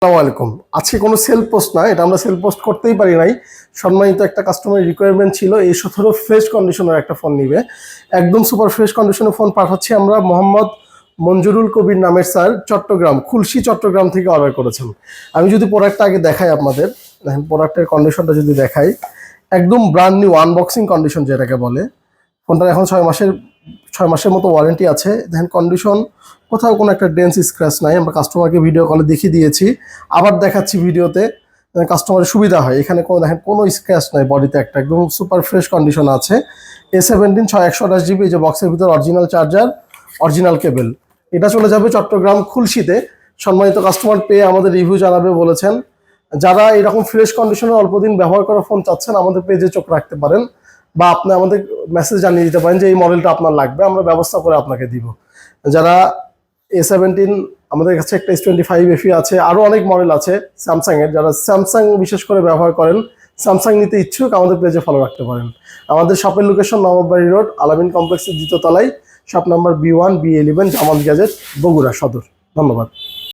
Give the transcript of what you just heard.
আসসালামু আলাইকুম। আজকে কোনো সেল পোস্ট না, এটা আমরা সেল পোস্ট করতেই পারি নাই। সম্মানিত একটা কাস্টমারের রিকোয়ারমেন্ট ছিল এই 17 ফ্রেশ কন্ডিশনের একটা ফোন নিবে। একদম সুপার ফ্রেশ কন্ডিশনের ফোন পাঠাচ্ছি আমরা। মোহাম্মদ মঞ্জুরুল কবির নামের স্যার, চট্টগ্রাম খুলশী চট্টগ্রাম থেকে অর্ডার করেছেন। আমি যদি প্রোডাক্টটা আগে দেখাই আপনাদের, দেখেন প্রোডাক্টের কন্ডিশনটা যদি দেখাই, একদম ব্র্যান্ড নিউ আনবক্সিং কন্ডিশন যেটাকে বলে। ফোনটার এখন 6 মাসের মতো ওয়ারেন্টি আছে। দেখেন কন্ডিশন, কোথাও কোনো একটা ডেন্স স্ক্র্যাচ নাই। আমরা কাস্টমারকে ভিডিও কলে দেখিয়ে দিয়েছি, আবার দেখাচ্ছি ভিডিওতে, কাস্টমারের সুবিধা হয়। এখানে কোনো দেখেন কোনো স্ক্র্যাচ নাই বডিতে, একটা একদম সুপার ফ্রেশ কন্ডিশন আছে। A17 128GB, এই যে বক্সের ভিতর অরিজিনাল চার্জার, অরিজিনাল কেবল। এটা চলে যাবে চট্টগ্রাম খুলশীতে। সম্মানিত কাস্টমার পেয়ে আমাদের রিভিউ জানাবে বলেছেন। যারা এরকম ফ্রেশ কন্ডিশনে অল্প দিন ব্যবহার করা ফোন চাচ্ছেন, আমাদের পেজে চোখ রাখতে পারেন, বা আপনি আমাদের মেসেজ জানিয়ে দিতে পারেন যে এই মডেলটা আপনার লাগবে, আমরা ব্যবস্থা করে আপনাকে দিব। যারা A17, আমাদের কাছে একটা S25 FE আছে, আরও অনেক মডেল আছে স্যামসাংয়ের। যারা স্যামসাং বিশেষ করে ব্যবহার করেন, স্যামসাং নিতে ইচ্ছুক, আমাদের পেজে ফলো রাখতে পারেন। আমাদের শপের লোকেশন নবাববাড়ি রোড, আলামিন কমপ্লেক্সের দ্বিতীয় তলায়, shop number B1 B11, Jamal gadget, Bogura সদর। ধন্যবাদ।